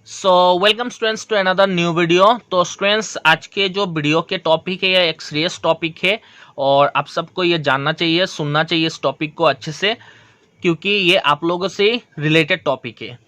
So welcome students to another new video. तो students, आज के जो वीडियो के टॉपिक है ये एक सीरियस टॉपिक है और आप सबको ये जानना चाहिए, सुनना चाहिए इस टॉपिक को अच्छे से, क्योंकि ये आप लोगों से रिलेटेड टॉपिक है।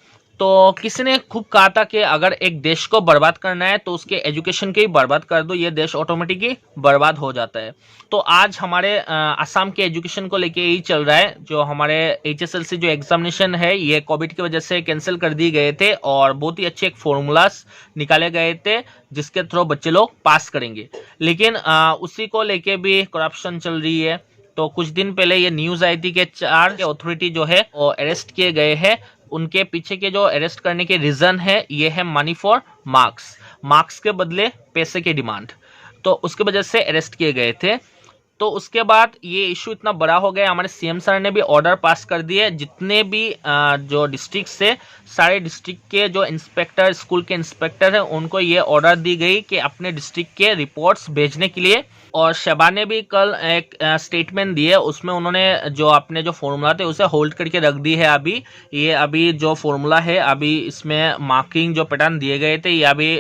तो किसी ने खूब कहा था कि अगर एक देश को बर्बाद करना है तो उसके एजुकेशन के ही बर्बाद कर दो, ये देश ऑटोमेटिकली बर्बाद हो जाता है। तो आज हमारे असम के एजुकेशन को लेके यही चल रहा है। जो हमारे HSLC जो एग्जामिनेशन है ये कोविड की वजह से कैंसिल कर दिए गए थे और बहुत ही अच्छे एक फॉर्मूलाज निकाले गए थे जिसके थ्रू बच्चे लोग पास करेंगे, लेकिन उसी को लेके भी करप्शन चल रही है। तो कुछ दिन पहले ये न्यूज आई थी कि 4 अथॉरिटी जो है वो अरेस्ट किए गए हैं। उनके पीछे के जो अरेस्ट करने के रीजन है ये है मनी फॉर मार्क्स, मार्क्स के बदले पैसे की डिमांड। तो उसके वजह से अरेस्ट किए गए थे। तो उसके बाद ये इशू इतना बड़ा हो गया, हमारे CM सर ने भी ऑर्डर पास कर दिए, जितने भी जो डिस्ट्रिक्ट से सारे डिस्ट्रिक्ट के जो इंस्पेक्टर, स्कूल के इंस्पेक्टर हैं, उनको ये ऑर्डर दी गई कि अपने डिस्ट्रिक्ट के रिपोर्ट्स भेजने के लिए। और शबा ने भी कल एक स्टेटमेंट दी है, उसमें उन्होंने जो अपने जो फॉर्मूला थे उसे होल्ड करके रख दी है। अभी जो फॉर्मूला है, अभी इसमें मार्किंग जो पैटर्न दिए गए थे ये अभी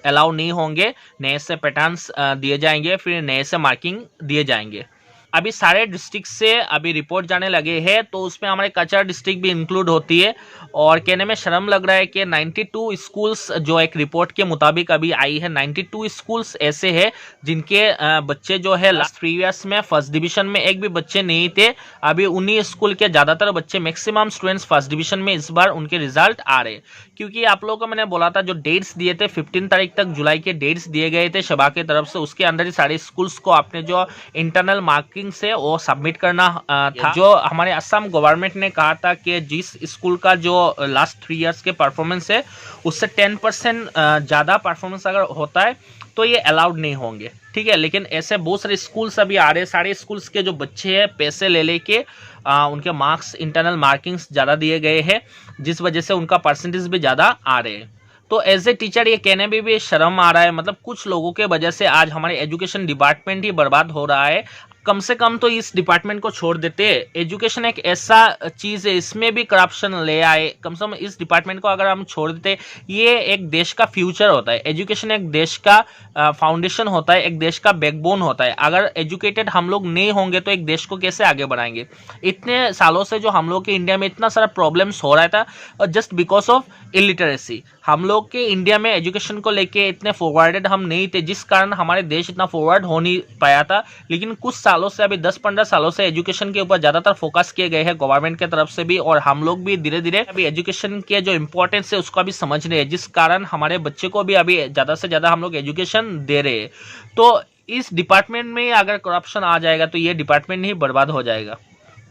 अलाउ नहीं होंगे। नए से पैटर्न्स दिए जाएंगे, फिर नए से मार्किंग दिए जाएंगे। अभी सारे डिस्ट्रिक्ट से अभी रिपोर्ट जाने लगे हैं, तो उसमें हमारे कचरा डिस्ट्रिक्ट भी इंक्लूड होती है। और कहने में शर्म लग रहा है कि 92 स्कूल्स जो एक रिपोर्ट के मुताबिक अभी आई है, 92 स्कूल्स ऐसे हैं जिनके बच्चे जो है लास्ट 3 ईयर्स में फर्स्ट डिवीजन में एक भी बच्चे नहीं थे। अभी उन्हीं स्कूल के ज़्यादातर बच्चे, मैक्सिमम स्टूडेंट्स फर्स्ट डिवीजन में इस बार उनके रिजल्ट आ रहे हैं। क्योंकि आप लोगों को मैंने बोला था, जो डेट्स दिए थे 15 तारीख तक जुलाई के डेट्स दिए गए थे शबा की तरफ से, उसके अंदर ही सारे स्कूल्स को आपने जो इंटरनल मार्किंग से वो सबमिट करना था। जो हमारे असम गवर्नमेंट ने कहा था कि जिस स्कूल का जो लास्ट 3 इयर्स के परफॉर्मेंस है उससे 10% ज़्यादा परफॉर्मेंस अगर होता है तो ये अलाउड नहीं होंगे, ठीक है। लेकिन ऐसे बहुत सारे स्कूल्स अभी आ रहे हैं, सारे स्कूल्स के जो बच्चे हैं पैसे ले लेके उनके मार्क्स, इंटरनल मार्किंग्स ज़्यादा दिए गए हैं, जिस वजह से उनका परसेंटेज भी ज़्यादा आ रहे हैं। तो एज ए टीचर ये कहने में भी शर्म आ रहा है, मतलब कुछ लोगों के वजह से आज हमारे एजुकेशन डिपार्टमेंट ही बर्बाद हो रहा है। कम से कम तो इस डिपार्टमेंट को छोड़ देते। एजुकेशन एक ऐसा चीज़ है, इसमें भी करप्शन ले आए, कम से कम इस डिपार्टमेंट को अगर हम छोड़ देते। ये एक देश का फ्यूचर होता है, एजुकेशन एक देश का फाउंडेशन होता है, एक देश का बैकबोन होता है। अगर एजुकेटेड हम लोग नहीं होंगे तो एक देश को कैसे आगे बढ़ाएंगे। इतने सालों से जो हम लोग के इंडिया में इतना सारा प्रॉब्लम्स हो रहा था जस्ट बिकॉज ऑफ इलिटरेसी। हम लोग के इंडिया में एजुकेशन को लेके इतने फॉरवर्डेड हम नहीं थे, जिस कारण हमारे देश इतना फॉरवर्ड हो नहीं पाया था। लेकिन कुछ सालों से, अभी 10-15 सालों से एजुकेशन के ऊपर ज़्यादातर फोकस किए गए हैं गवर्नमेंट की तरफ से भी, और हम लोग भी धीरे धीरे अभी एजुकेशन के जो इंपॉर्टेंस है उसको अभी समझ रहे हैं, जिस कारण हमारे बच्चे को भी अभी ज़्यादा से ज़्यादा हम लोग एजुकेशन दे रहे हैं। तो इस डिपार्टमेंट में अगर करप्शन आ जाएगा तो ये डिपार्टमेंट ही बर्बाद हो जाएगा।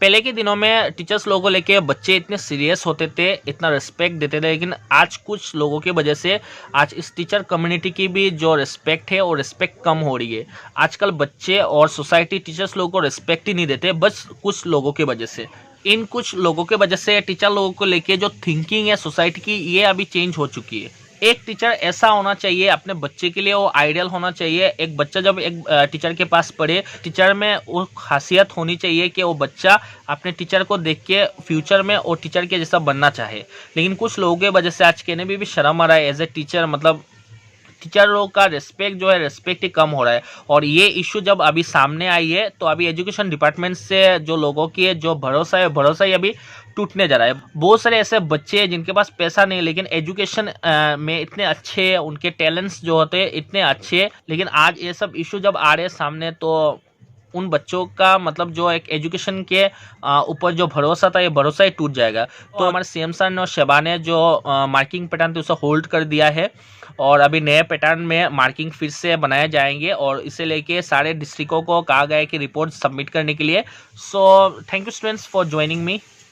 पहले के दिनों में टीचर्स लोगों को लेके बच्चे इतने सीरियस होते थे, इतना रिस्पेक्ट देते थे, लेकिन आज कुछ लोगों की वजह से आज इस टीचर कम्युनिटी की भी जो रिस्पेक्ट है वो रिस्पेक्ट कम हो रही है। आजकल बच्चे और सोसाइटी टीचर्स लोगों को रिस्पेक्ट ही नहीं देते, बस कुछ लोगों की वजह से। इन कुछ लोगों की वजह से टीचर लोगों को लेके जो थिंकिंग है सोसाइटी की, ये अभी चेंज हो चुकी है। एक टीचर ऐसा होना चाहिए अपने बच्चे के लिए, वो आइडियल होना चाहिए। एक बच्चा जब एक टीचर के पास पढ़े, टीचर में वो खासियत होनी चाहिए कि वो बच्चा अपने टीचर को देख के फ्यूचर में वो टीचर के जैसा बनना चाहे। लेकिन कुछ लोगों की वजह से आज कहने में भी शर्म आ रहा है, एज ए टीचर मतलब टीचर लोग का रिस्पेक्ट जो है, रिस्पेक्ट ही कम हो रहा है। और ये इशू जब अभी सामने आई है तो अभी एजुकेशन डिपार्टमेंट से जो लोगों की जो भरोसा है, भरोसा ही अभी टूटने जा रहा है। बहुत सारे ऐसे बच्चे हैं जिनके पास पैसा नहीं, लेकिन एजुकेशन में इतने अच्छे हैं, उनके टैलेंट्स जो होते हैं इतने अच्छे हैं, लेकिन आज ये सब इशू जब आ रहे हैं सामने तो उन बच्चों का मतलब जो एक एजुकेशन के ऊपर जो भरोसा था, ये भरोसा ही टूट जाएगा। तो हमारे CM सर ने और शबा ने जो मार्किंग पैटर्न थे उसे होल्ड कर दिया है, और अभी नए पैटर्न में मार्किंग फिर से बनाए जाएंगे, और इसे लेके सारे डिस्ट्रिक्टों को कहा गया है कि रिपोर्ट सबमिट करने के लिए। So thank you students for joining me.